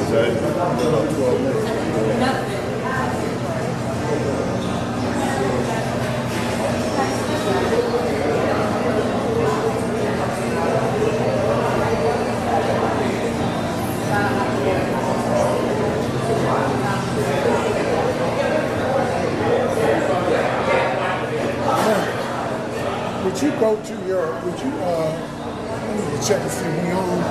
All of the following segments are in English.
Would you go to your, let me check and see we on,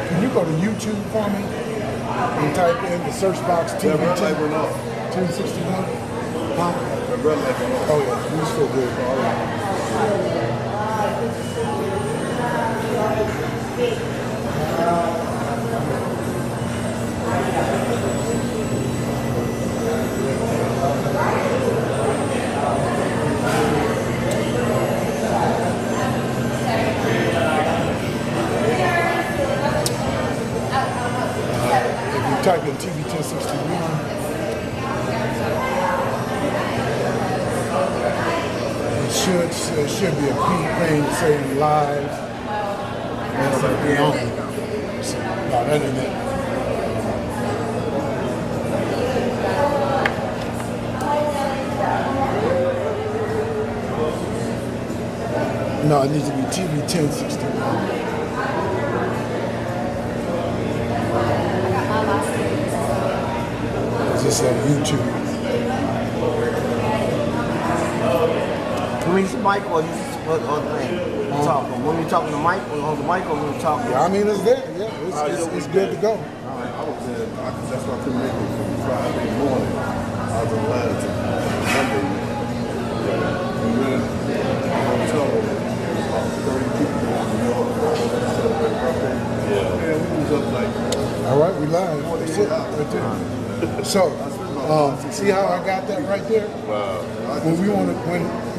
can you go to YouTube for me and type in the search box TV 1061? Huh? Oh yeah, we still good. All right. Type in TV 1061. It should be a pink thing saying live. And it's going to be on. So, no, that ain't it. No, it needs to be TV 1061. Just on YouTube. When you mic or you what thing? Talking. When you talking to mic or on the mic or when you talking? Yeah, I mean it's there. Yeah, it's good to go. I was there. That's why I couldn't make it from Friday morning. I was in line to Monday. And then I was told about 30 people in New York celebrate birthday. Yeah. And we was up like. All right, we live. That's it. Right there. So, see how I got that right there? Wow. When we want to,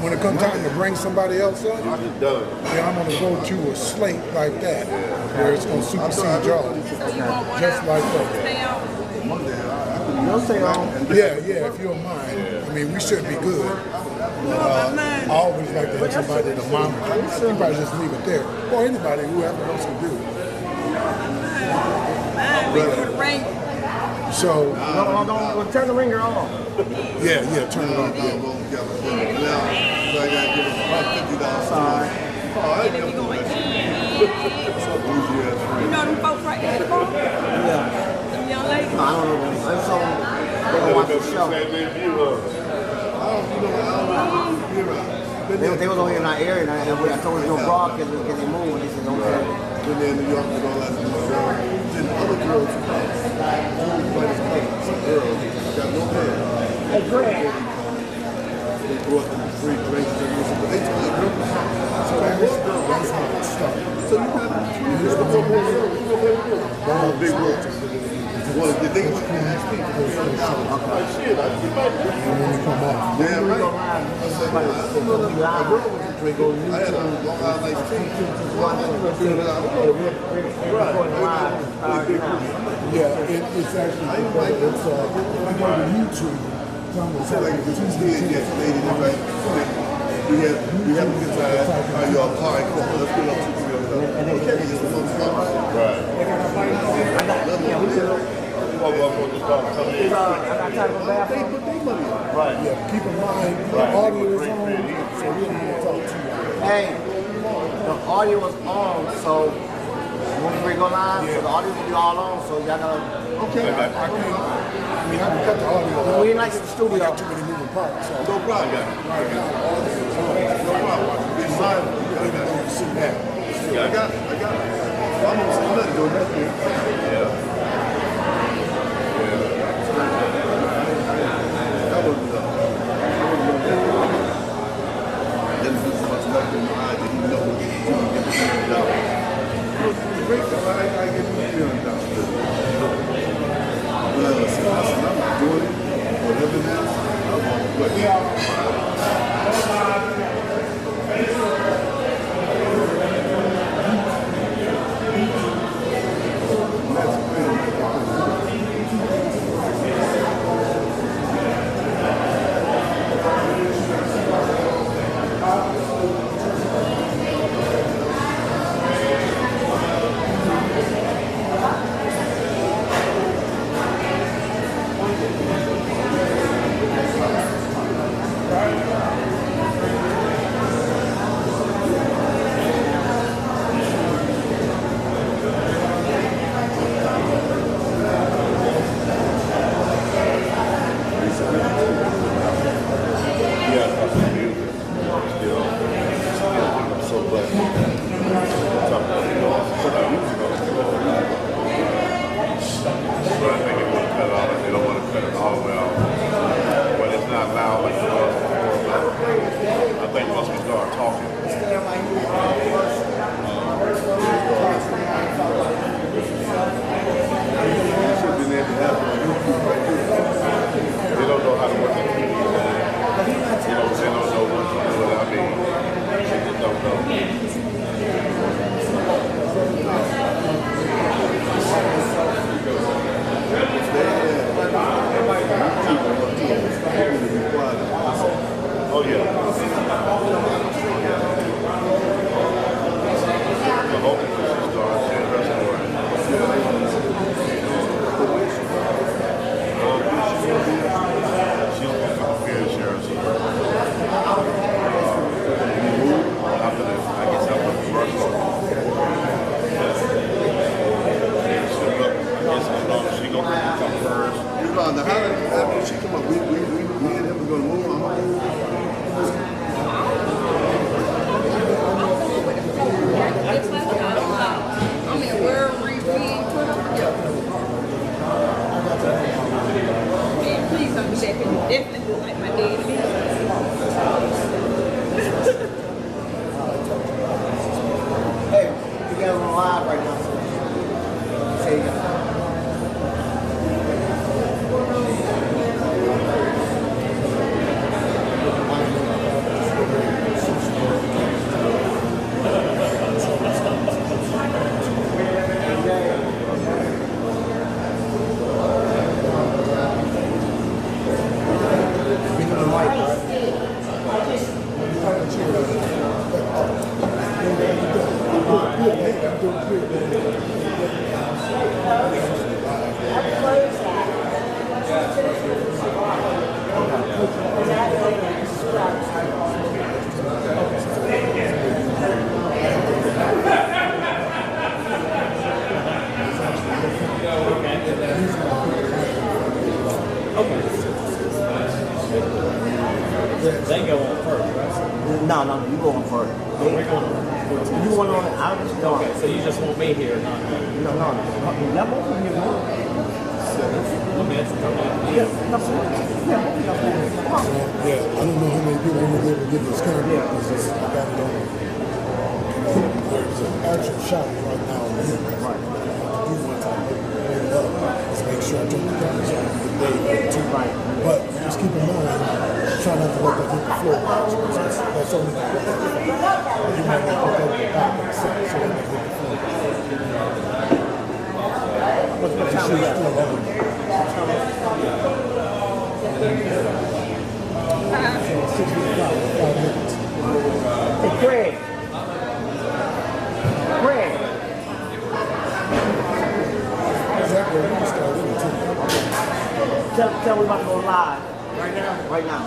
when it comes time to bring somebody else up, I just done it. yeah, I'm gonna go to a slate like that, where it's gonna supersede y'all, just like that. Don't stay on. Yeah, if you don't mind. I mean, we should be good. I always like to have somebody to monitor. You probably just leave it there, or anybody, whoever else can do it. So, no, turn the ringer on. yeah, turn it on. Yeah. Now, so I got to give us about $50. Sorry. Oh, I ain't never going to You know them folks right there at the bar? Yeah. Them young ladies? No, I don't know. I'm so they gonna watch the show. They was over here in our area, and I told them no broadcast because they move, and they said don't care. When they're in New York, they don't like to do the show. Then other girls who come, some girls got no hair. Hey, Greg. They brought them free drinks and music, but they told the girls. So that's how it started. So you got to use the whole show. Big words. Well, the thing was, shit, I keep my damn right. Yeah, it's actually, it's I go to YouTube. It's like if it's lady, right? We have a good time. How y'all party? Let's get up to right. I got time for bathroom. Right. Yeah, keep in mind, the audio is on, so we don't need to talk to you. Hey, the audio was on, so when we go live, so the audio will be all on, so y'all gotta. Okay, I can cut the audio. We ain't like in the studio. We got too many moving parts. So. No problem. Right now, the audio is on. No problem. It's live. You got to see that. I got it. I'm going to say nothing doing that thing. Yeah. That was didn't do so much nothing in my eye that he know what he's doing. Get the $1 million. It was great though. I get the $1 million. Well, listen, I'm not doing it. Whatever it is, I want to play. but But I think it would cut out. They don't want to cut it all the way out. But it's not loud like it was before. But I think once we start talking, they don't know how to work the TV. They don't know what to do. I mean, they just don't know. Oh yeah. The whole thing starts in her story. She's going to the fair share. After this, I guess after the first she gonna come first. You know, now after she come up, we and him are gonna move on. I'm in world reading Man, please don't do that because you definitely look like my daddy. Hey, you guys on live right now. Say you got. They go on first, right? No, you go on first. You want on it, I'll just go on. Okay, so you just want me here, not No. Y'all both of you go. let me ask you. Yeah, absolutely. Yeah, both of y'all go. Come on. Yeah, I don't know how many people are going to be able to get this camera because I got it on. There's an actual shot right now on here. Right. Do one time. Let's make sure I turn the cameras on. Right. But just keep in mind, try not to let that hit the floor. That's only the you might not put that in the back of the set so that it hit the floor. What time we got? 5 minutes. Hey, Craig. Exactly. We started in too. Tell we about to go live. Right now? Right now.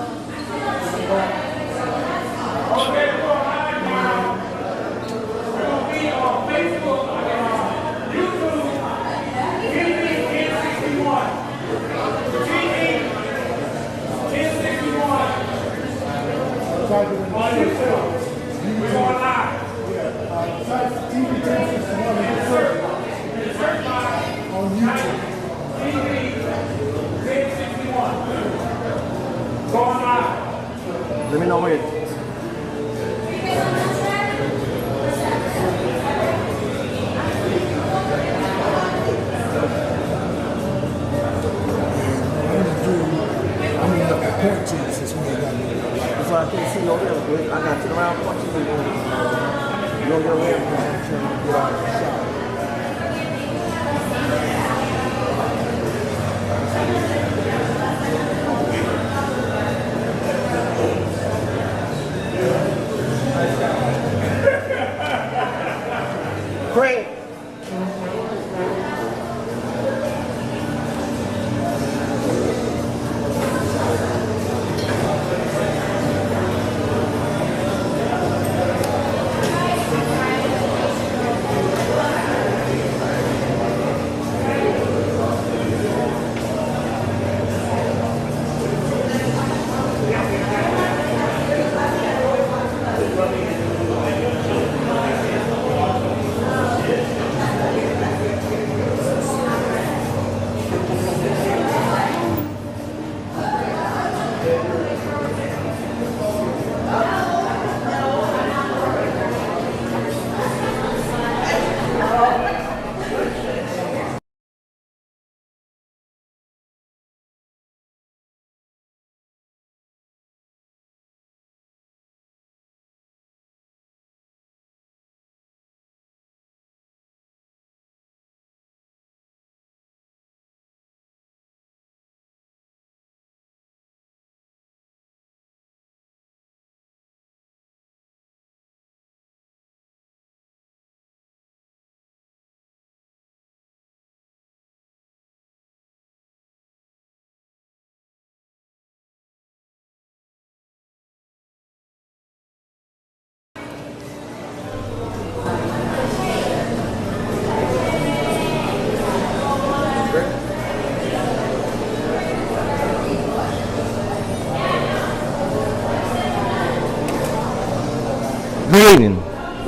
On YouTube. Let me know when. Point to you since we ain't got no. So I can't see no real. I got to around point to you. No real real. Get out of the shot. Craig.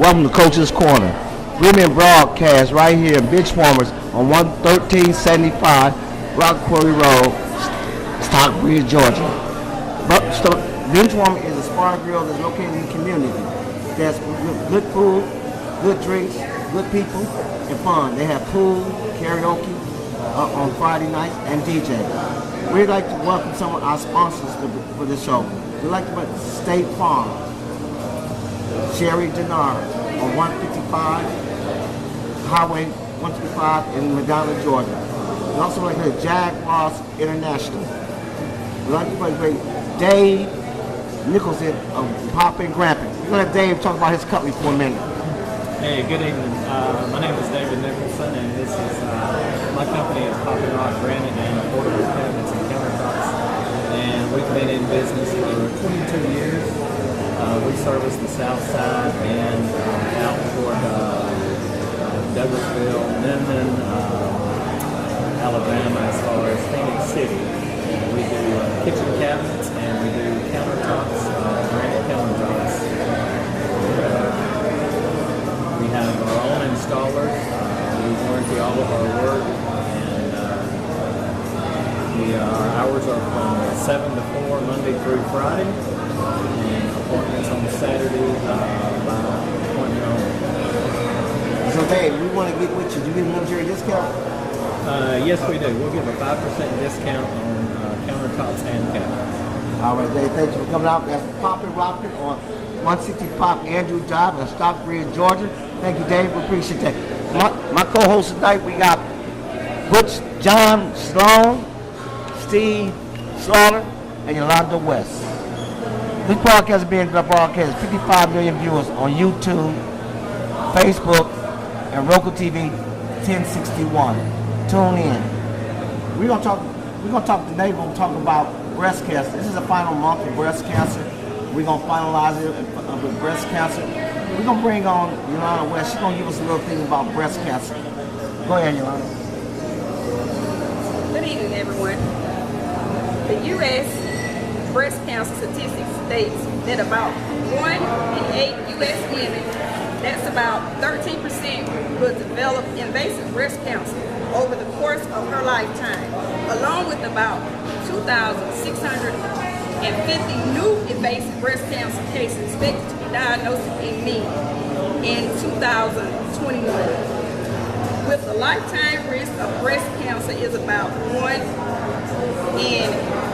Welcome to Coach's Corner. Women broadcast right here in Benchwarmers on 1375 Rock Quarry Road, Stockbridge, Georgia. Benchwarmer is a spa grill that's located in the community. That's good food, good drinks, good people, and fun. They have pool, karaoke on Friday nights, and DJ. We'd like to welcome some of our sponsors for the show. We'd like to welcome State Farm, Sherry Denard on 155 Highway 155 in Medina, Georgia. We also like to Jaguars International. We'd like to welcome Dave Nicholson of Poppin' Grampin'. We're going to let Dave talk about his company for a minute. Hey, good evening. My name is David Nicholson, and this is my company is Poppin' Rock Granite and Affordable Cabinets and Countertops. And we've been in business for 22 years. We service the South Side and out toward Douglasville, Minden, Alabama, as far as Phoenix City. We do kitchen cabinets and we do countertops, granite countertops. We have our own installers. We warranty all of our work, and our hours are from 7 to 4 Monday through Friday, and appointments on Saturday by appointment only. So Dave, we want to get with you. Do you get a military discount? Yes, we do. We'll give a 5% discount on countertops and cabinets. All right, Dave, thanks for coming out. That's Poppin' Rockin' on 165 Andrew Drive in Stockbridge, Georgia. Thank you, Dave. We appreciate that. My co-host tonight, we got Butch John Sloan, Steve Slaughter, and Yolanda West. This podcast is being broadcast 55 million viewers on YouTube, Facebook, and Roku TV 1061. Tune in. We're gonna talk today. We're gonna talk about breast cancer. This is the final month of breast cancer. We're gonna finalize it with breast cancer. We're gonna bring on Yolanda West. She's gonna give us a little thing about breast cancer. Go ahead, Yolanda. Good evening, everyone. The U.S. breast cancer statistics states that about 1 in 8 U.S. women, that's about 13%, will develop invasive breast cancer over the course of her lifetime, along with about 2,650 new invasive breast cancer cases expected to be diagnosed in men in 2021. With the lifetime risk of breast cancer is about 1 in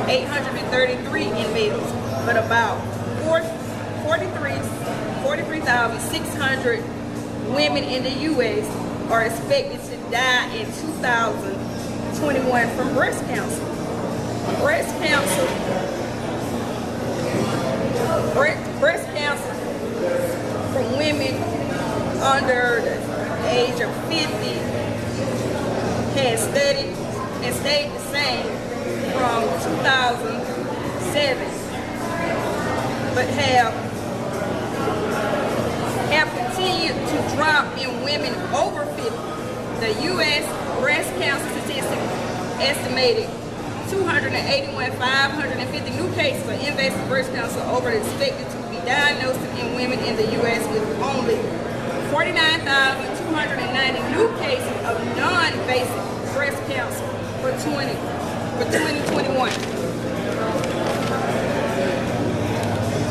833 in males, but about 43,600 women in the U.S. are expected to die in 2021 from breast cancer. Breast cancer from women under the age of 50 has studied and stayed the same from 2007, but have continued to drop in women over 50. The U.S. breast cancer statistics estimated 281,550 new cases of invasive breast cancer over expected to be diagnosed in women in the U.S. with only 49,290 new cases of non-invasive breast cancer for 2021.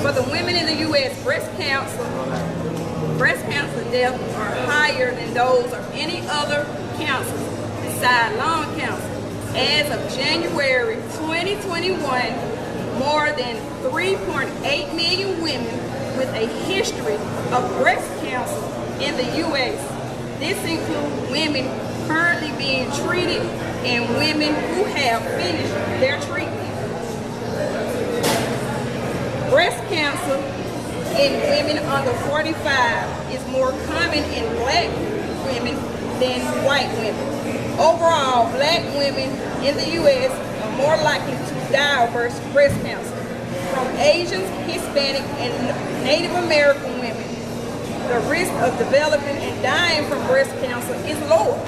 For the women in the U.S., breast cancer deaths are higher than those of any other cancers besides lung cancer. As of January 2021, more than 3.8 million women with a history of breast cancer in the U.S. This includes women currently being treated and women who have finished their treatment. Breast cancer in women under 45 is more common in black women than white women. Overall, black women in the U.S. are more likely to die of breast cancer. From Asians, Hispanic, and Native American women, the risk of developing and dying from breast cancer is lower.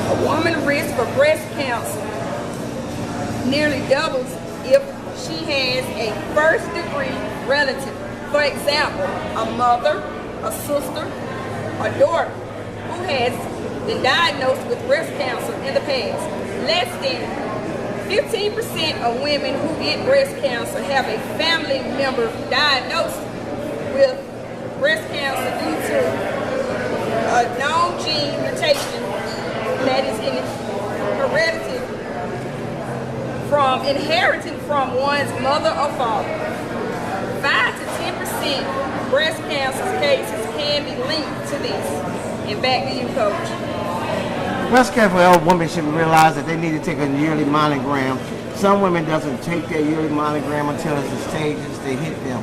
A woman's risk for breast cancer nearly doubles if she has a first-degree relative. For example, a mother, a sister, a daughter who has been diagnosed with breast cancer in the past. Less than 15% of women who get breast cancer have a family member diagnosed with breast cancer due to a known gene mutation that is inherited from one's mother or father. 5 to 10% breast cancer cases can be linked to this. And back to you, Coach. Breast cancer for all women should realize that they need to take a yearly mammogram. Some women doesn't take their yearly mammogram until it's the stages they hit them.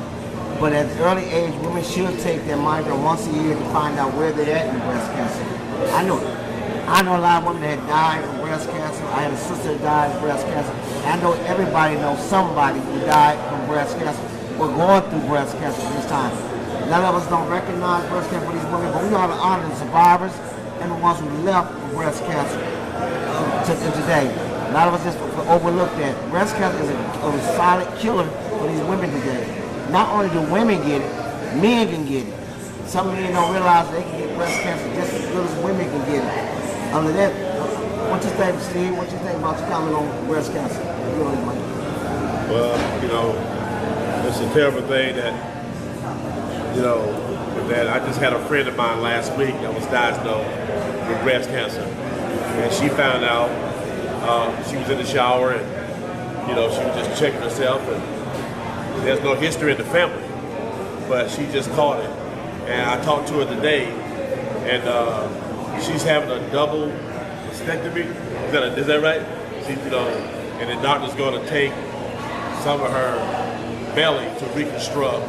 But at an early age, women should take their mammogram once a year to find out where they're at in breast cancer. I know a lot of women that died from breast cancer. I had a sister that died of breast cancer. I know everybody knows somebody who died from breast cancer or going through breast cancer at this time. A lot of us don't recognize breast cancer for these women, but we know how to honor the survivors and the ones who left from breast cancer today. A lot of us just overlook that. Breast cancer is a silent killer for these women today. Not only do women get it, men can get it. Some men don't realize they can get breast cancer just as good as women can get it. Other than that, what you think, Steve? What you think about your comment on breast cancer? Well, it's a terrible thing that, that I just had a friend of mine last week that was diagnosed with breast cancer. And she found out, she was in the shower and, she was just checking herself and there's no history in the family, but she just caught it. And I talked to her today and she's having a double mastectomy. Is that right? She, and the doctor's going to take some of her belly to reconstruct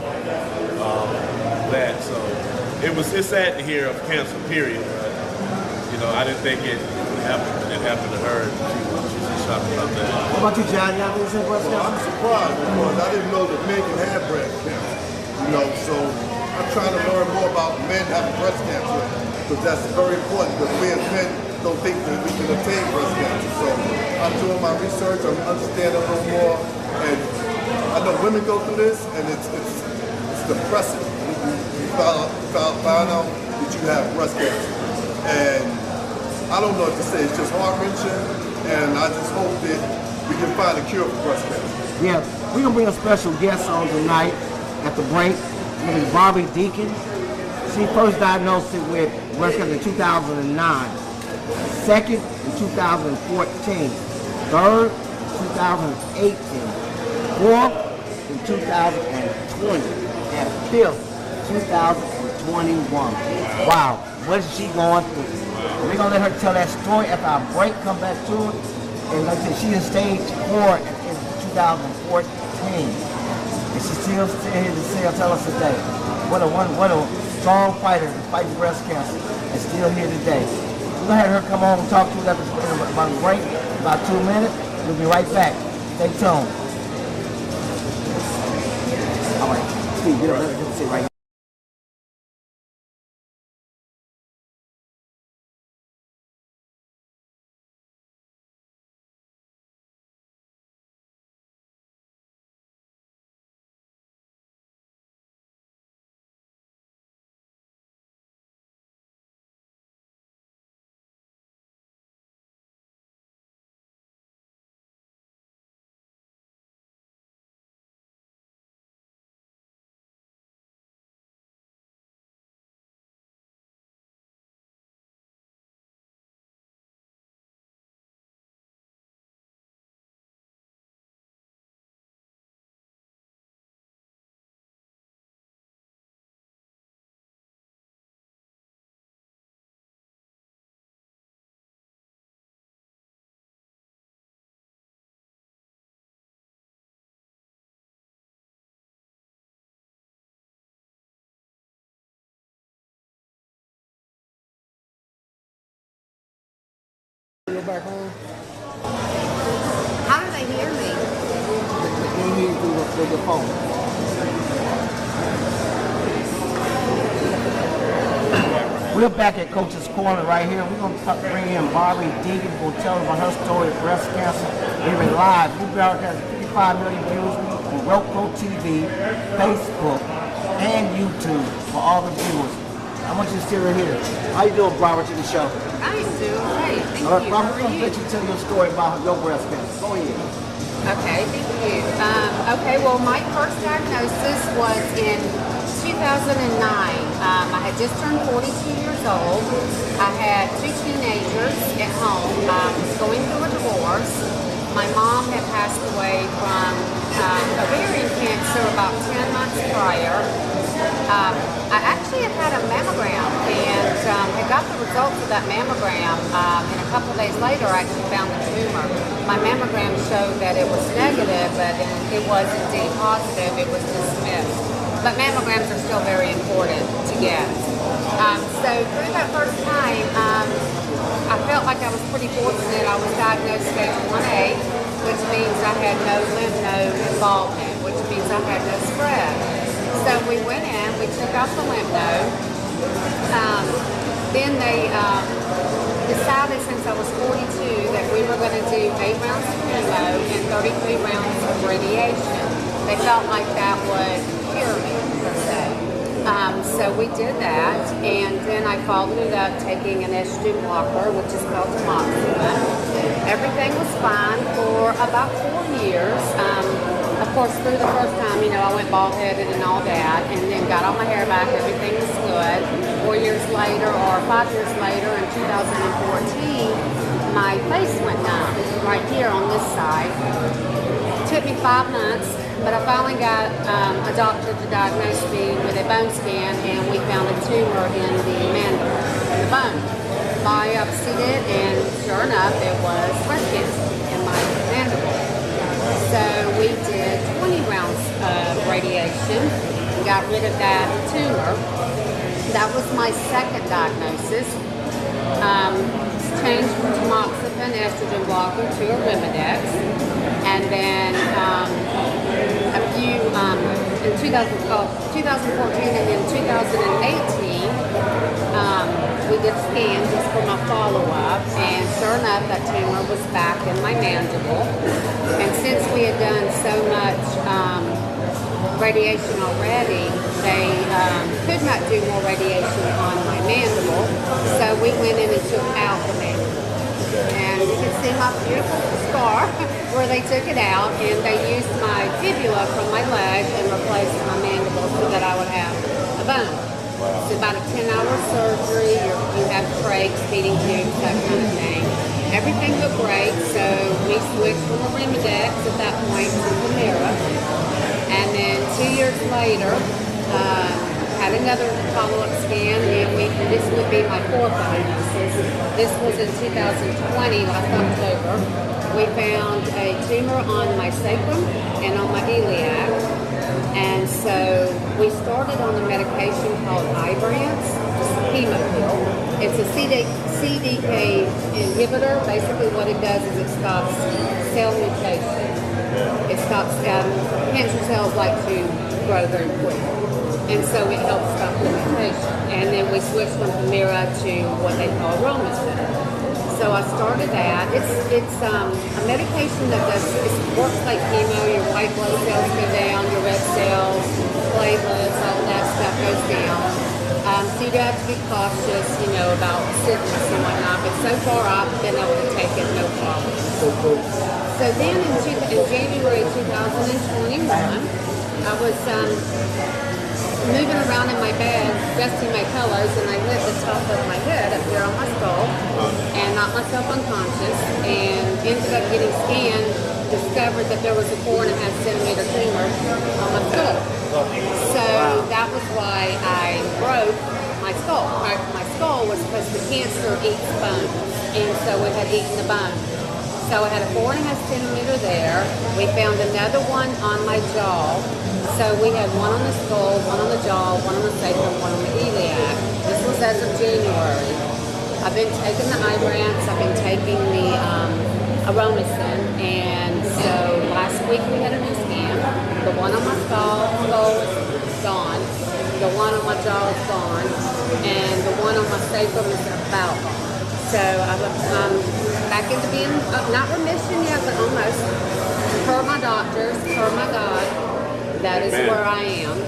that. So it's sad to hear of cancer, period. But, I didn't think it would happen, but it happened to her. And she's just shocked about that. What about you, John? You have anything breast cancer? I'm surprised because I didn't know that men can have breast cancer. So I'm trying to learn more about men having breast cancer because that's very important because we as men don't think that we can obtain breast cancer. So I'm doing my research, I'm understanding a little more, and I know women go through this and it's depressing. You find out that you have breast cancer. And I don't know what to say, it's just heart-wrenching, and I just hope that we can find a cure for breast cancer. Yeah, we're going to bring a special guest on tonight at the break. It's going to be Barbie Deacon. She first diagnosed it with breast cancer in 2009, second in 2014, third in 2018, fourth in 2020, and fifth 2021. Wow, what is she going through? We're going to let her tell that story after our break, come back to it. And like I said, she's in stage 4 in 2014. And she's still here to tell us today. What a strong fighter to fight breast cancer and still here today. We're going to have her come on and talk to us after about a break, about 2 minutes. We'll be right back. Stay tuned. All right, Steve, get up. Let's sit right here. Go back home. How do they hear me? They hear you through the phone. We're back at Coach's Corner right here. We're going to bring in Barbie Deacon who will tell us about her story of breast cancer. We're live. We broadcast 50 25 million views on Roku TV, Facebook, and YouTube for all the viewers. I want you to sit right here. How you doing, Barbara, to the show? I am doing great. Thank All right, you. Barbara, How I'm are going to you? let you tell your story about your breast cancer. Go ahead. Okay, thank you. Okay, well, my first diagnosis was in 2009. I had just turned 42 years old. I had 2 teenagers at home. I was going through a divorce. My mom had passed away from ovarian cancer about 10 months prior. I actually had a mammogram and had got the results of that mammogram, and a couple of days later I actually found the tumor. My mammogram showed that it was negative, but it was indeed positive. It was dismissed. But mammograms are still very important to get. So through that first time, I felt like I was pretty fortunate. I was diagnosed stage 1A, which means I had no lymph node involvement, which means I had no spread. So we went in, we took out the lymph node. Then they decided, since I was 42, that we were going to do 8 rounds of chemo and 33 rounds of radiation. They felt like that would cure me, per se. So we did that, and then I followed it up taking an estrogen blocker, which is called tamoxifen. Everything was fine for about 4 years. Of course, through the first time, I went bald-headed and all that, and then got all my hair back. Everything was good. 4 years later, or 5 years later, in 2014, my face went numb right here on this side. It took me 5 months, but I finally got a doctor to diagnose me with a bone scan, and we found a tumor in the mandible, in the bone. Biopsied it, and sure enough, it was breast cancer in my mandible. So we did 20 rounds of radiation and got rid of that tumor. That was my second diagnosis. Changed from tamoxifen, estrogen blocker, to Arimidex. And then in 2014 and then 2018, we did scans just for my follow-up, and sure enough, that tumor was back in my mandible. And since we had done so much radiation already, they could not do more radiation on my mandible, so we went in and took out the mandible. And you can see my beautiful scar where they took it out, and they used my fibula from my leg and replaced my mandible so that I would have a bone. It's about a 10-hour surgery. You have trachs, feeding tubes, that kind of thing. Everything looked great, so we switched from Arimidex at that point to Humira. And then 2 years later, had another follow-up scan, and this would be my 4th diagnosis. This was in 2020, last October. We found a tumor on my sacrum and on my iliac. And so we started on a medication called Ibrance, chemo pill. It's a CDK inhibitor. Basically what it does is it stops cell mutation. It stops, cancer cells like to grow very quick. And so it helps stop the mutation. And then we switched from Humira to what they call Romacin. So I started that. It's a medication that works like chemo. Your white blood cells go down, your red cells, platelets, all that stuff goes down. So you have to be cautious, about sickness and whatnot. But so far I've been able to take it no problem. So then in January 2021, I was moving around in my bed, adjusting my pillows, and I hit the top of my head up here on my skull and knocked myself unconscious, and ended up getting scanned, discovered that there was a 4.5 centimeter tumor on my skull. So that was why I broke my skull. My skull was because the cancer eats bone, and so it had eaten the bone. So I had a 4.5 centimeter there. We found another one on my jaw. So we had one on the skull, one on the jaw, one on the sacrum, one on the iliac. This was as of January. I've been taking the Ibrance, I've been taking the Aromacin, and so last week we had a new scan. The one on my skull is gone, the one on my jaw is gone, and the one on my sacrum is about gone. So I'm back into being, not remission yet, but almost. per my doctors, per my God, that is where I am.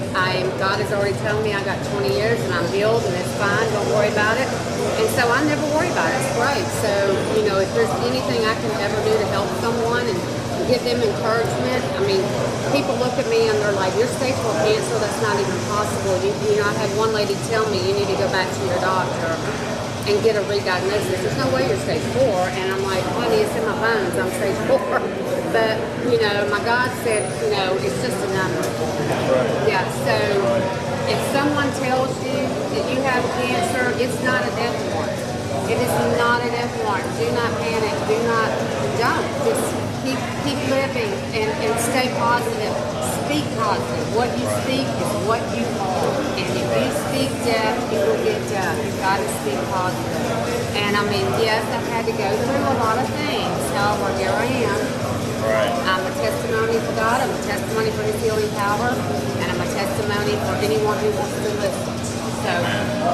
God has already told me I got 20 years and I'm healed and it's fine, don't worry about it. And so I never worry about it, it's great. So, you know, if there's anything I can ever do to help someone and give them encouragement, I mean, people look at me and they're like, you're stage 4 cancer, that's not even possible. You know, I had one lady tell me, you need to go back to your doctor and get a re-diagnosis. There's no way you're stage 4. And I'm like, honey, it's in my bones, I'm stage 4. But, you know, my God said, you know, it's just a number. Right. Yeah, so if someone tells you that you have cancer, it's not a death warrant. It is not a death warrant. Do not panic. Don't. Just keep living and stay positive. Speak positive. What you speak is what you are. And if you speak death, you will get death. You've got to speak positive. And I mean, yes, I've had to go through a lot of things. However, here I am. Right. I'm a testimony for God. I'm a testimony for His healing power. And I'm a testimony for anyone who wants to listen. So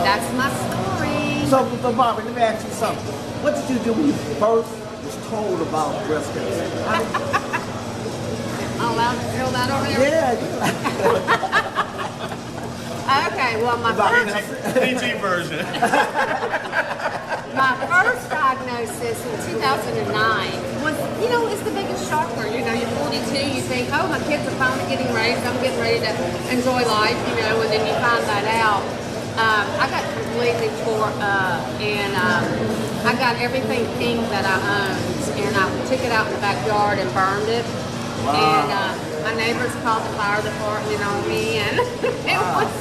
that's my story. So, Barbara, let me ask you something. What did you do when you first was told about breast cancer? I'm allowed to tell that on here? Yeah. Okay, well, my PG version. first diagnosis in 2009 was, you know, it's the biggest shocker. You know, you're 42, you think, oh, my kids are finally getting raised, I'm getting ready to enjoy life, you know, and then you find that out. I got completely tore up, and I got everything pink that I owned, and I took it out in the backyard and burned it. Wow. And my neighbors called the fire department on me, and it was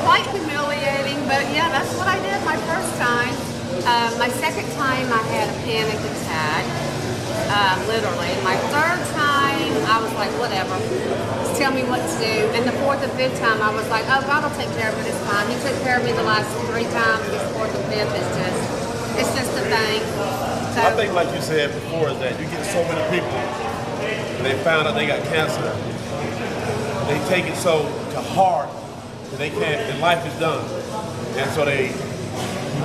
quite humiliating, but yeah, that's what I did my first time. My second time, I had a panic attack, literally. My third time, I was like, whatever, just tell me what to do. And the fourth and fifth time, I was like, oh, God will take care of it this time. He took care of me the last 3 times. This fourth and fifth is just a thing. So, I think, like you said before, is that you get so many people, when they found out they got cancer, they take it so to heart that they can't, and life is done. And so you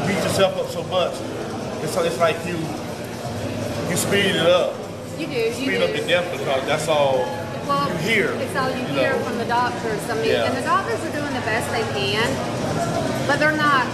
beat yourself up so much. It's like you speed it up. you do. Speed up your death because that's all you hear. It's all you hear from the doctors. I mean, and the doctors are doing the best they can, but they're not.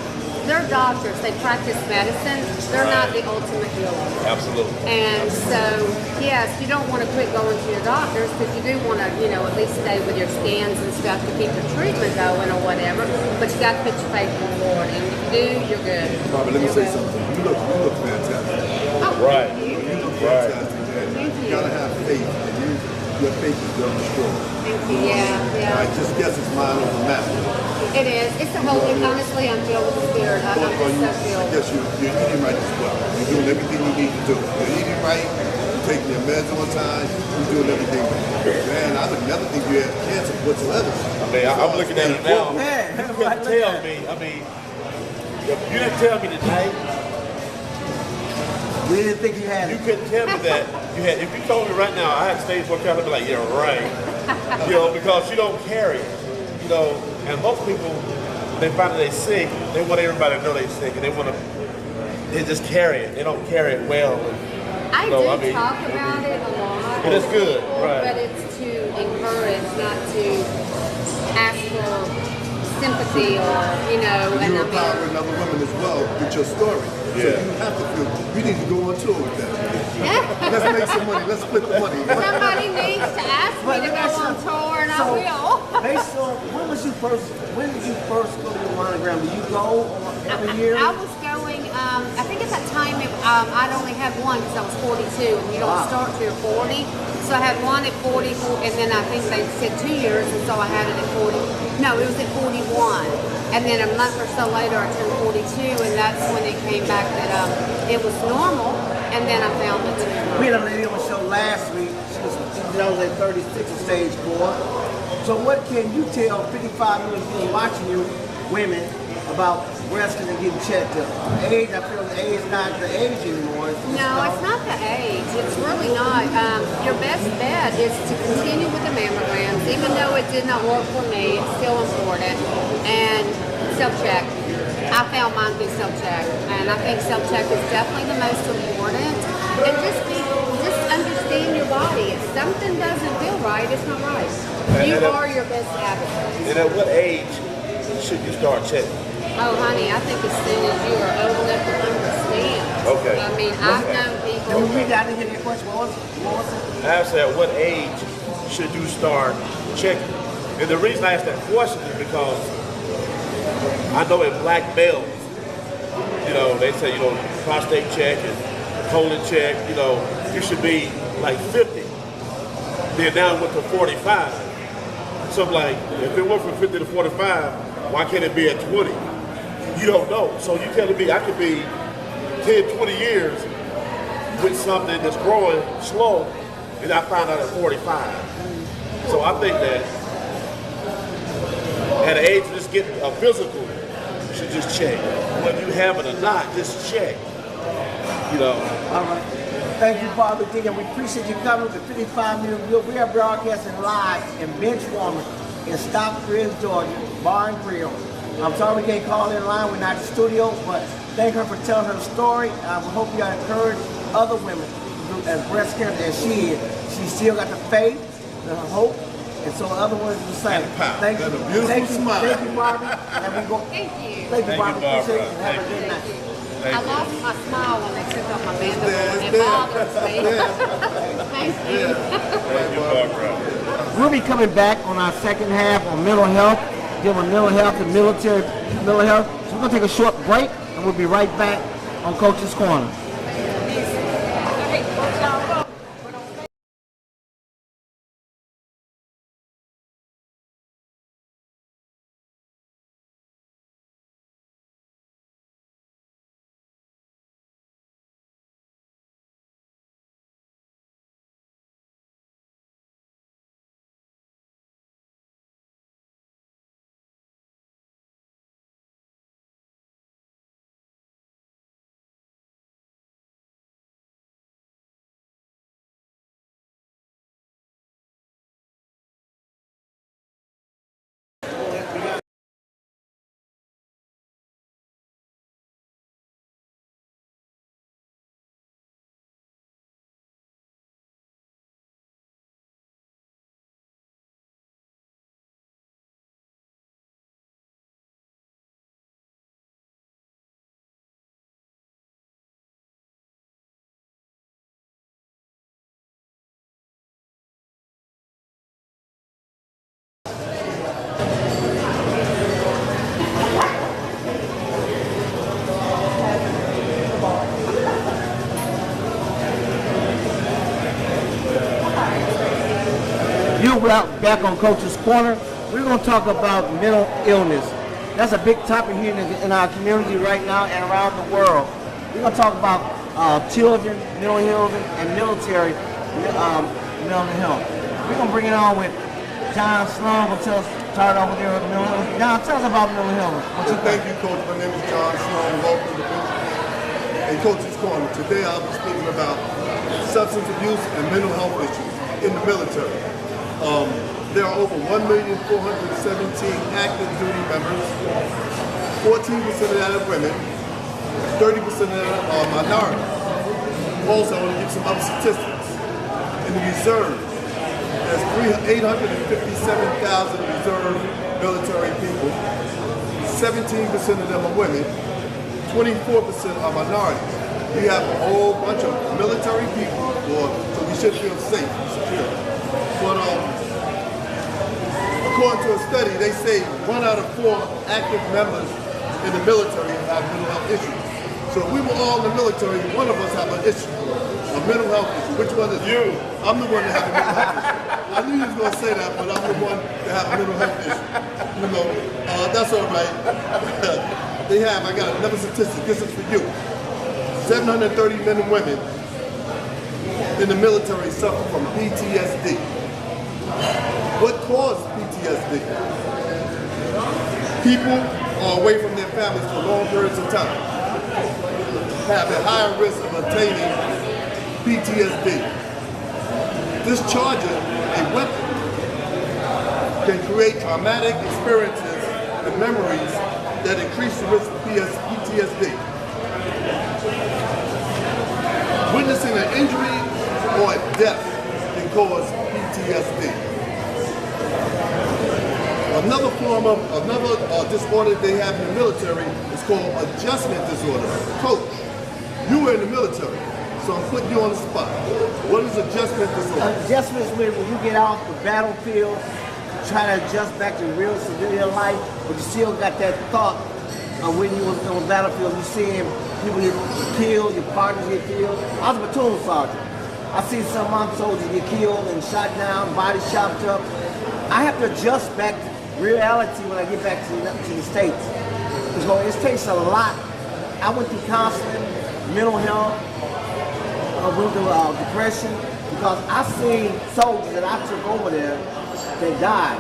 They're doctors. They practice medicine. They're not the ultimate healer. Absolutely. And so, yes, you don't want to quit going to your doctors because you do want to, you know, at least stay with your scans and stuff to keep your treatment going or whatever. But you got to put your faith in the Lord, and if you do, you're good. Barbara, let me say something. You look fantastic. Oh, Right. You look fantastic, man. Thank you. You gotta have faith, and your faith is very strong. Thank you. Yeah. I just guess it's mine over matter. It is. It's the Holy. Honestly, I'm filled with the Spirit. I'm Well, so I filled. guess you're eating right as well. You're doing everything you need to do. You're eating right, you're taking your meds on time, you're doing everything right. Man, I would never think you had cancer whatsoever. I mean, I'm looking at it now. Yeah. You couldn't tell me. I mean, you didn't tell me tonight. We didn't think you had You it. couldn't tell me that you had. If you told me right now I had stage 4 cancer, I'd be like, yeah, right. You know, because you don't carry it. You know, and most people, when they find that they're sick, they want everybody to know they're sick, and they just carry it. They don't carry it well. I No, do I mean- talk about it a lot. It is good, with people, right. But it's to encourage, not to ask for sympathy or, you know, and You're I mean, empowering other women as well with your story. So Yeah. you have to feel, we need to go on tour with that. Let's make some money, let's split the money. somebody needs to ask me to go on tour, and I will. Based on when did you first go to the monogram? Do you go every year? I was going, I think at that time I'd only had one because I was 42, and you don't start till 40. So I had one at 40, and then I think they said 2 years, and so I had it at 40. No, it was at 41. And then a month or so later, I turned 42, and that's when it came back that it was normal, and then I found the tumor. We had a lady on the show last week. She was at 36 of stage 4. So what can you tell 55 million people watching you, women, about breast cancer and getting checked up? Age, I feel the age is not the age anymore. No, it's not the age. It's really not. Your best bet is to continue with the mammograms, even though it did not work for me. It's still important. And self-check. I found mine through self-check, and I think self-check is definitely the most important. And just understand your body. If something doesn't feel right, it's not right. You are your best advocate. And at what age should you start checking? Oh, honey, I think as soon as you are old enough to understand. Okay. I mean, I've known people. Can you read that and hear your question? What was it? I asked at what age should you start checking? And the reason I asked that question is because I know in black males, you know, they say, you know, prostate check and colon check, you know, you should be like 50. Then now it went to 45. So I'm like, if it went from 50 to 45, why can't it be at 20? You don't know. So you telling me I could be 10, 20 years with something that's growing slow, and I found out at 45. So I think that at an age of just getting a physical, you should just check. Whether you have it or not, just check. You know. All right. Thank you, Father D, and we appreciate you coming to 55 Minute Grill. We are broadcasting live in Benchwarmer in Stockbridge, Georgia, Bar and Grill. I'm sorry we can't call in line, we're not in the studio, but thank her for telling her story. I hope you encourage other women to do as breast cancer as she is. She still got the faith, the hope, and so other ones do the same. Thank you. Thank you, Barbie. And we go. Thank you. Thank you, Barbie. Appreciate it. Have a Thank good night. you. I lost my smile when they took off my mandible, and it bothers me. Thank you. Thank you, Barbara. We'll be coming back on our second half on mental health, dealing with mental health and military mental health. So we're going to take a short break, and we'll be right back on Coach's Corner. We're back on Coach's Corner. We're going to talk about mental illness. That's a big topic here in our community right now and around the world. We're going to talk about children, mental health, and military mental health. We're going to bring it on with John Sloan. We'll start off with your mental health. John, tell us about mental health. Thank you, Coach. My name is John Sloan. Welcome to Coach's Corner. Today I'll be speaking about substance abuse and mental health issues in the military. There are over 1,417,000 active duty members. 14% of that are women. 30% of that are minorities. Also, I want to give some other statistics. In the reserve, there's 857,000 reserve military people. 17% of them are women. 24% are minorities. We have a whole bunch of military people, so we should feel safe and secure. But according to a study, they say 1 out of 4 active members in the military have mental health issues. So if we were all in the military, one of us have an issue, a mental health issue. Which one is you? I'm the one that has a mental health issue. I knew you was going to say that, but I'm the one that have a mental health issue. You know, that's all right. I got another statistic. This is for you. 730 men and women in the military suffer from PTSD. What caused PTSD? People are away from their families for long periods of time, have a higher risk of attaining PTSD. Discharging a weapon can create traumatic experiences and memories that increase the risk of PTSD. Witnessing an injury or a death cause PTSD. Another form of disorder they have in the military is called adjustment disorder. Coach, you were in the military, so I'm putting you on the spot. What is adjustment disorder? Adjustment is when you get off the battlefield, try to adjust back to real civilian life, but you still got that thought of when you was on the battlefield, you seeing people get killed, your partners get killed. I was a platoon sergeant. I seen some of my soldiers get killed and shot down, bodies chopped up. I have to adjust back to reality when I get back to the States. So it takes a lot. I went through counseling, mental health, I went through depression, because I seen soldiers that I took over there that died.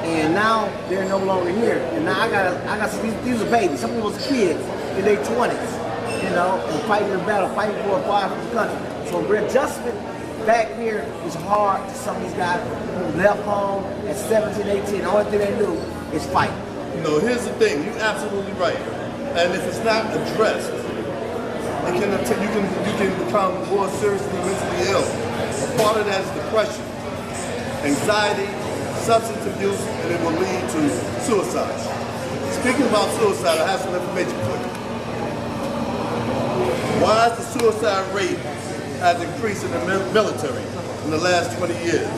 And now they're no longer here. And now I got these are babies. Some of them was kids in their 20s, you know, and fighting the battle, fighting for a fire for the country. So readjustment back here is hard to some of these guys who left home at 17, 18. The only thing they knew is fight. You know, here's the thing. You're absolutely right. And if it's not addressed, you can become more seriously mentally ill. A part of that is depression, anxiety, substance abuse, and it will lead to suicide. Speaking about suicide, I have some information for you. Why is the suicide rate has increased in the military in the last 20 years?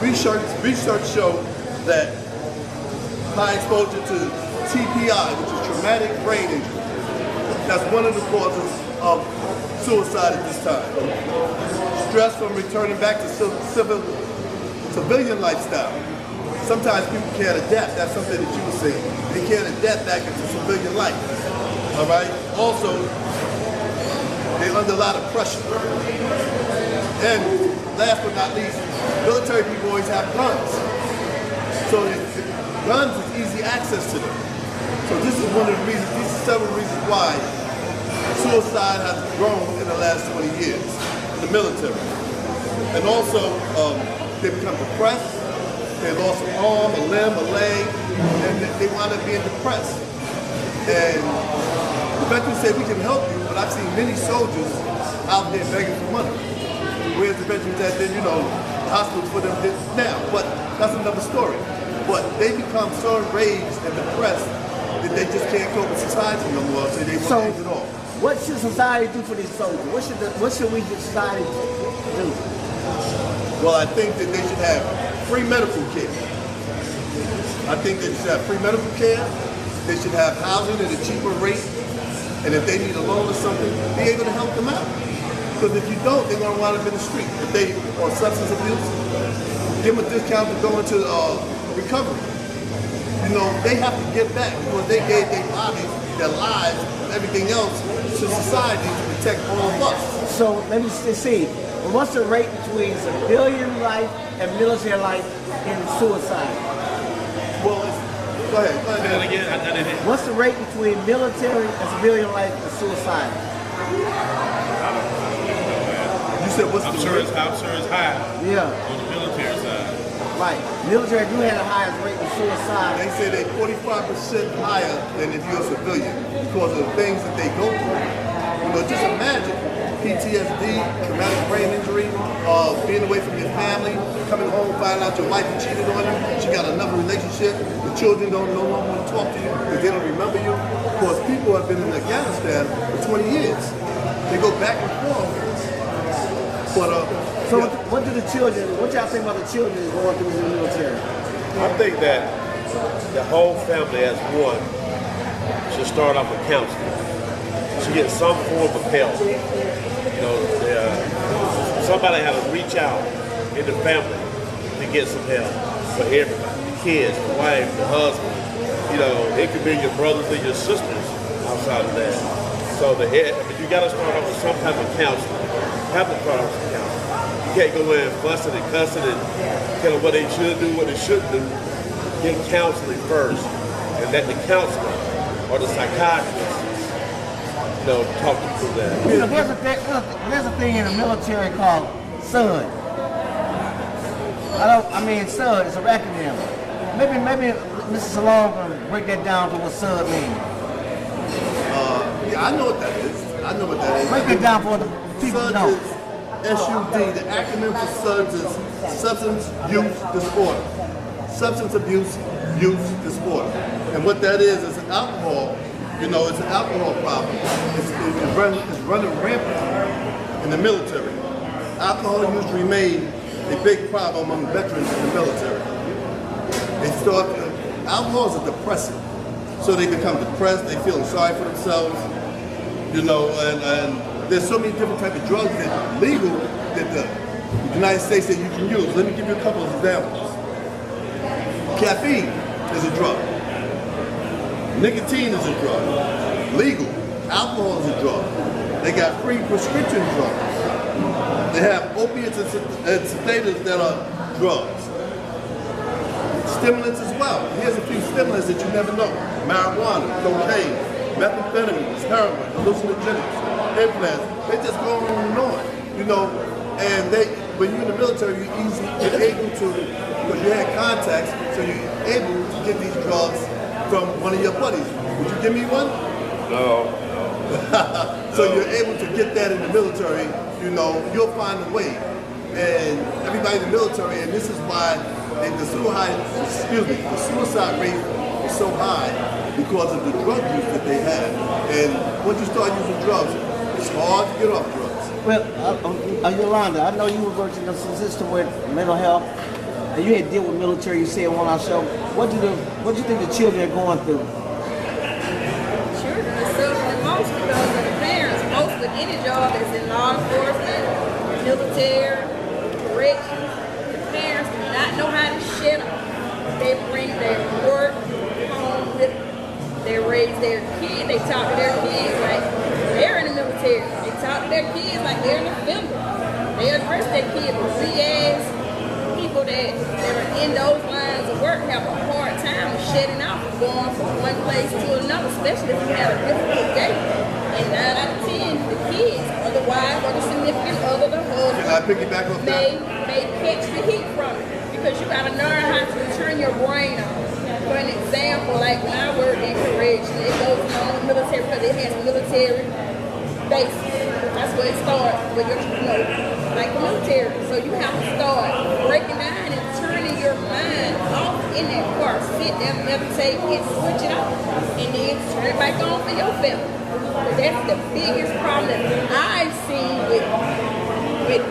Research shows that high exposure to TPI, which is traumatic brain injury, that's one of the causes of suicide at this time. Stress from returning back to civilian lifestyle. Sometimes people can't adapt. That's something that you were saying. They can't adapt back into civilian life. All right? Also, they're under a lot of pressure. And last but not least, military people always have guns. So guns is easy access to them. So this is one of the reasons, these are several reasons why suicide has grown in the last 20 years in the military. And also, they become depressed. They lost an arm, a limb, a leg, and they wind up being depressed. And the veterans say, we can help you, but I've seen many soldiers out there begging for money. Where's the veterans that then, you know, hospitals for them now? But that's another story. But they become so enraged and depressed that they just can't cope with society no more, so they won't change it all. What should society do for these soldiers? What should we as society do? Well, I think that they should have free medical care. I think they should have free medical care. They should have housing at a cheaper rate. And if they need a loan or something, be able to help them out. Because if you don't, they're going to wind up in the street. If they are substance abuse, give them a discount to go into recovery. You know, they have to get back because they gave their bodies, their lives, everything else to society to protect all of us. So let me see. What's the rate between civilian life and military life in suicide? Well, go ahead. Say that again. I didn't hear. What's the rate between military and civilian life and suicide? You said what's I'm the sure rate? it's high Yeah, on the military side. right. Military do have the highest rate of suicide. They say they're 45% higher than if you're a civilian because of the things that they go through. You know, just imagine PTSD, traumatic brain injury, being away from your family, coming home, finding out your wife cheated on you, she got another relationship, the children don't no longer want to talk to you because they don't remember you. Because people have been in Afghanistan for 20 years. They go back and forth. But, So what do the children, what y'all think about the children going through the military? I think that the whole family as one should start off with counseling. Should get some form of help. You know, somebody had to reach out in the family to get some help for everybody. The kids, the wife, the husband. You know, it could be your brothers and your sisters outside of that. So you got to start off with some type of counseling. Have to start off with counseling. You can't go in fussing and cussing and tell them what they should do, what they shouldn't do. Get counseling first, and let the counselor or the psychiatrist, you know, talk them through that. You know, there's a thing in the military called SUD. SUD is a acronym. Maybe Mr. Salone can break that down to what SUD means. yeah, I know what that is. I know what that is. Break it down for the people who SUD know. is SUD, the acronym for SUDS is Substance Use Disorder. Substance Abuse Use Disorder. And what that is alcohol. You know, it's an alcohol problem. It's running rampant in the military. Alcohol use remains a big problem among veterans in the military. Alcohol is a depressant. So they become depressed, they feeling sorry for themselves, you know, and there's so many different types of drugs that legal that the United States that you can use. Let me give you a couple of examples. Caffeine is a drug. Nicotine is a drug. Legal. Alcohol is a drug. They got free prescription drugs. They have opiates and sedatives that are drugs. Stimulants as well. Here's a few stimulants that you never know. Marijuana, cocaine, methamphetamines, heroin, hallucinogenics, implants. They just go on and on, you know. And when you're in the military, you're able to, because you had contacts, so you're able to get these drugs from one of your buddies. Would you give me one? No. So you're able to get that in the military, you know, you'll find a way. And everybody in the military, and this is why the suicide rate is so high because of the drug use that they have. And once you start using drugs, it's hard to get off drugs. Well, Yolanda, I know you were working in some system with mental health, and you had dealt with military. You said on our show. What do you think the children are going through? Children are suffering most because of the parents. Most of any job that's in law enforcement, military, corrections, the parents do not know how to shut up. They bring their work home with them. They raise their kids. They talk to their kids like they're in the military. They talk to their kids like they're in the film. They address their kids, but we as people that are in those lines of work have a hard time shutting out from going from one place to another, especially if you have a difficult day. And 9 out of 10, the kids, or the wife, or the significant other, the husband, Can I piggyback off that? may catch the heat from it because you got to learn how to turn your brain off. For an example, like when I worked in correction, it goes on military because it has military bases. That's where it starts with your, you know, like the military. So you have to start breaking down and turning your mind off in that car. Sit there, meditate, and switch it off, and then turn it back on for your family. But that's the biggest problem that I've seen with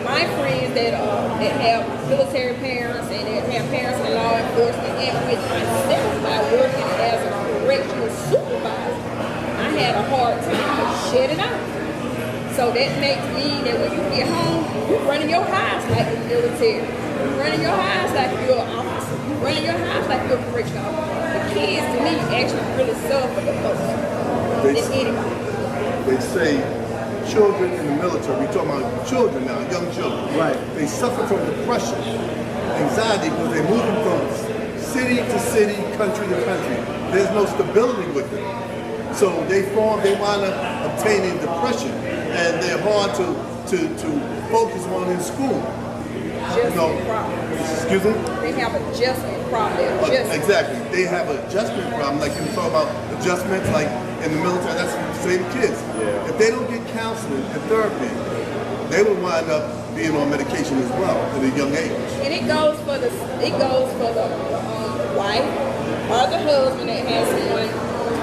my friends that have military parents and that have parents in law enforcement, and with myself by working as a correctional supervisor. I had a hard time to shut it out. So that makes me that when you get home, you're running your house like the military. You're running your house like you're an officer. You're running your house like you're a correctional officer. The kids, to me, actually really suffer the most than anybody. They say children in the military, we're talking about children now, young children. Right. They suffer from depression, anxiety, because they're moving from city to city, country to country. There's no stability with them. So they wind up obtaining depression, and they're hard to focus on in school. Adjustment problem. Excuse me? They have adjustment problem. Exactly. They have an adjustment problem. Like you talk about adjustments, like in the military, that's the same kids. Yeah. If they don't get counseling and therapy, they will wind up being on medication as well at a young age. And it goes for the wife or the husband that has someone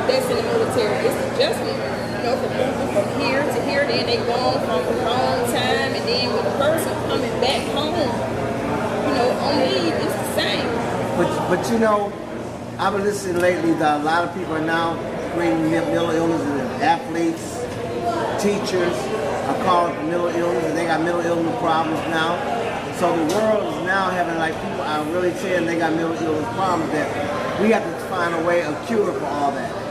that's in the military. It's adjustment. You know, from moving from here to here, then they gone from a long time, and then with the person coming back home, you know, on leave, it's the same. But you know, I've been listening lately that a lot of people are now bringing mental illness in athletes, teachers are calling for mental illness, and they got mental illness problems now. So the world is now having, like, people are really saying they got mental illness problems, that we have to find a way, a cure for all that.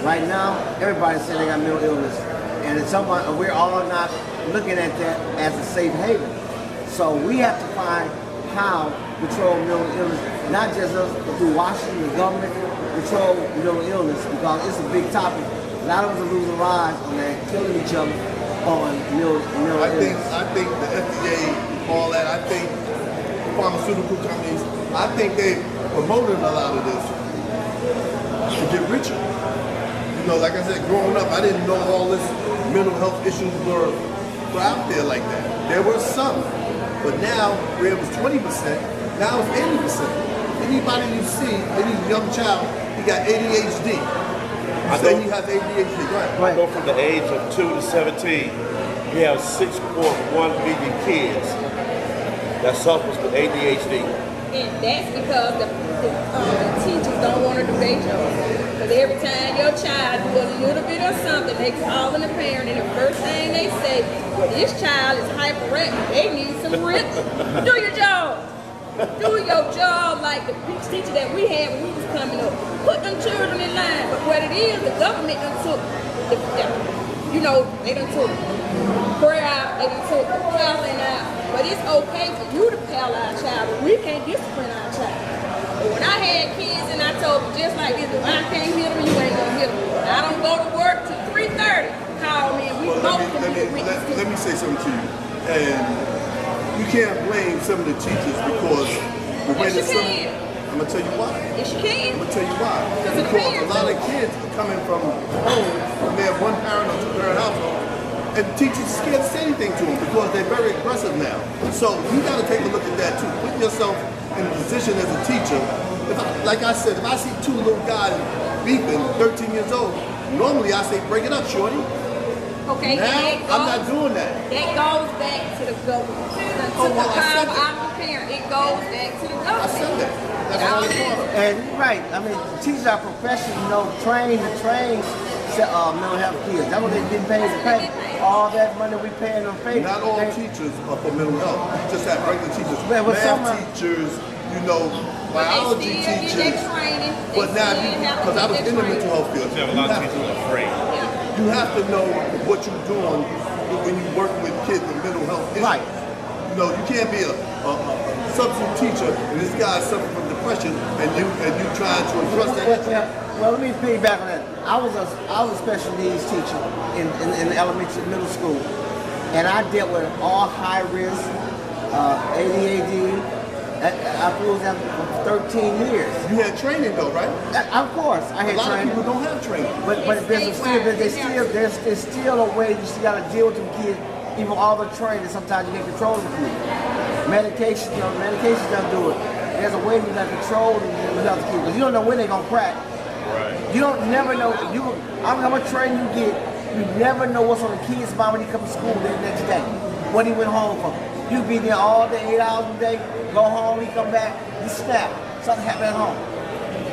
Right now, everybody's saying they got mental illness, and it's someone, we're all not looking at that as a safe haven. So we have to find how to control mental illness, not just us, but through Washington, the government, control mental illness, because it's a big topic. A lot of us are losing lives on that, killing each other on mental illness. I think the FDA, all that, I think pharmaceutical companies, I think they promoting a lot of this to get richer. You know, like I said, growing up, I didn't know all this mental health issues were out there like that. There were some, but now where it was 20%, now it's 80%. Anybody you see, any young child, he got ADHD. Say he has ADHD. Go ahead. I go from the age of 2 to 17. We have 6.1 million kids that suffers with ADHD. And that's because the teachers don't want to do their job. Because every time your child do a little bit of something, they call in the parent, and the first thing they say, well, this child is hyperactive. They need some rips. Do your job. Do your job like the teacher that we had when we was coming up. Put them children in line. But what it is, the government done took, they done took prayer out, they done took paddling out. But it's okay for you to paddle our child, but we can't discipline our child. But when I had kids and I told them just like this, if I can't hit them, you ain't gonna hit them. I don't go to work till 3:30. Call me and we both can get witnesses. Let me say something to you. And you can't blame some of the teachers because the way Yes, you can. I'm gonna tell you why. Yes, you can. I'm gonna tell you why. Because of the Because a parents. lot of kids are coming from home when they have one parent or two-parent household, and teachers are scared to say anything to them because they're very aggressive now. So you got to take a look at that too. Put yourself in a position as a teacher. Like I said, if I see two little guys beefing, 13 years old, normally I say break it up, shorty. Okay, Now I'm not doing that. That goes back to the government. Oh, well, I said I'm that. the parent. It goes back to the I government. said that. That's all it's for. And right, I mean, teachers are professionals, trained to train mental health kids. That's what they've been paid to pay. All that money we paying them pay. Not all teachers are for mental health. You just have regular teachers. Yeah, but some are- Math teachers, biology They still teachers. get their training. But now, because I was in the mental health field, We have a lot of teachers who are afraid. you have to know what you're doing when you work with kids with mental health issues. Right. You can't be a substitute teacher and this guy's suffering from depression and you trying to address that. Well, let me piggyback on that. I was a special needs teacher in elementary, middle school, and I dealt with all high risk, ADHD. I was there for 13 years. You had training though, right? Of course, I had A lot of training. people don't have training. But there's still a way you still gotta deal with them kids. Even all the training, sometimes you can't control the kids. Medication don't do it. There's a way you gotta control the kids because you don't know when they're gonna crack. Right. You don't never know. I don't know how much training you get. You never know what's on the kid's mind when he comes to school the next day. What he went home from. You be there all day, 8 hours a day. Go home, he come back, he snap. Something happened at home.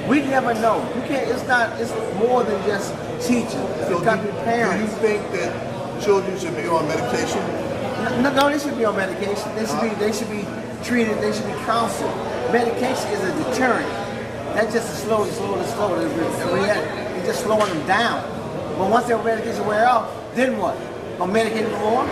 We never know. You can't. It's more than just teaching. It's got to be parents. Do you think that children should be on medication? No, they should be on medication. They should be treated. They should be counseled. Medication is a deterrent. That's just a slow. It's just slowing them down. But once their medication wear off, then what? On medication more?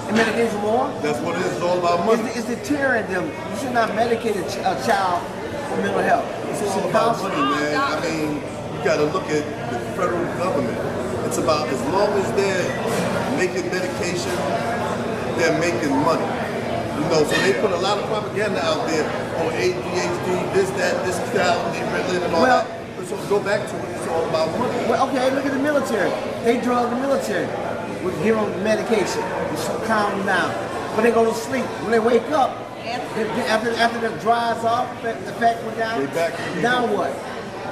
And medication more? That's what it is. It's all about money. It's deterring them. You should not medicate a child for mental health. It's all about money, man. I mean, you got to look at the federal government. It's about as long as they're making medication, they're making money. So they put a lot of propaganda out there on ADHD, this child, Ritalin, and all that. So go back to it. It's all about money. Well, okay, look at the military. They drug the military. We give them medication. It's to calm them down. When they go to sleep, when they wake up, after the dries off, the fat went down. They back. Now what?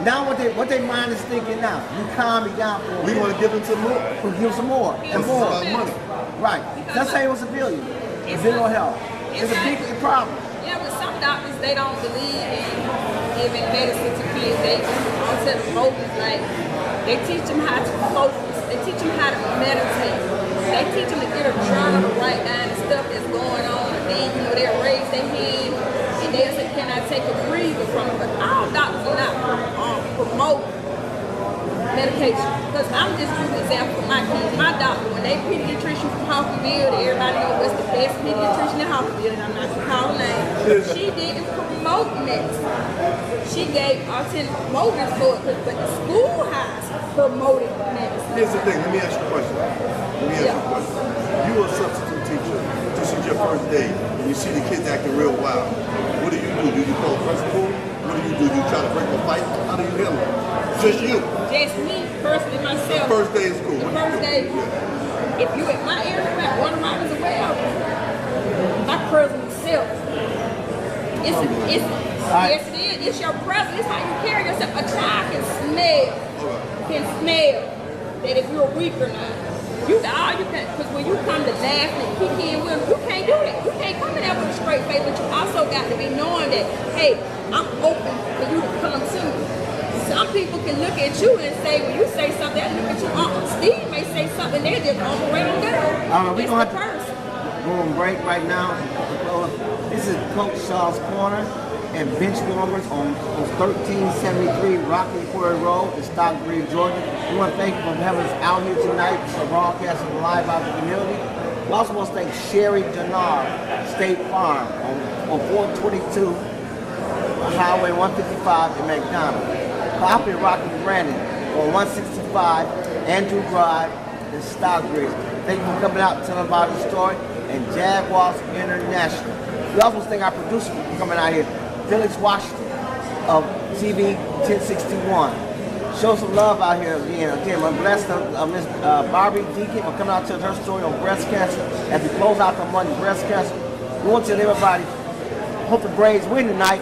Now what their mind is thinking now? You calm me down for a We minute. want to give them some more. We'll give some more and It's more. about money. Right. That's how it was a billion. Mental health. It's a big problem. Yeah, with some doctors, they don't believe in giving medicine to kids. They on to the focus, like they teach them how to focus. They teach them how to meditate. They teach them to get a journal to write down the stuff that's going on. And then, they'll raise their hand and they'll say, can I take a breather from it? But all doctors are not promote medication. Because I'm just using an example for my kids. My doctor, when they pediatrician from Hawkinville, everybody knows what's the best pediatrician in Hawkinville, and I'm not going to call her name. She didn't promote medicine. She gave alternative motives for it, but the schoolhouse promoted medicine. Here's the thing. Let me ask you a question. You are a substitute teacher. This is your first day, and you see the kids acting real wild. What do? Do you call the principal? What do? Do you try to break a fight? How do you handle it? Just you. Just me, personally, myself. First day of school. The first day, if you at my area, one round is a way out. presence itself. Yes, it is. It's your presence. It's how you carry yourself. A child can smell that if you're weak or not. You can, because when you come to laugh and kick in with them, you can't do that. You can't come in there with a straight face, but you also got to be knowing that, hey, I'm open for you to come to me. Some people can look at you and say, when you say something, they look at you. Uncle Steve may say something, they just operate on that. We're going to have to go on break right now. This is Coach Shaw's Corner and Bench Warmers on 1373 Rocky Quarry Road in Stockbridge, Georgia. We want to thank you for having us out here tonight for broadcasting live out the community. We also want to thank Sherry Denard, State Farm on 422 Highway 155 in McDonald. Poppy Rocky Brandon on 165 Andrew Drive in Stockbridge. Thank you for coming out and telling about the story. And Jaguars International. We also thank our producer for coming out here, Felix Washington of TV 1061. Show some love out here again. Again, I'm blessed Miss Barbie Deacon for coming out to tell her story on breast cancer. As we close out the month of breast cancer, we want to tell everybody, hope the Braves win tonight.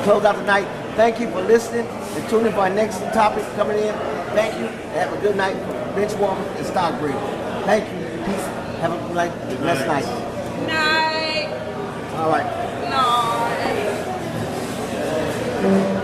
Close out tonight. Thank you for listening and tune in for our next topic coming in. Thank you. Have a good night. Bench Warmers and Stockbridge. Thank you. Peace. Have a blessed night. Night. All right. Night.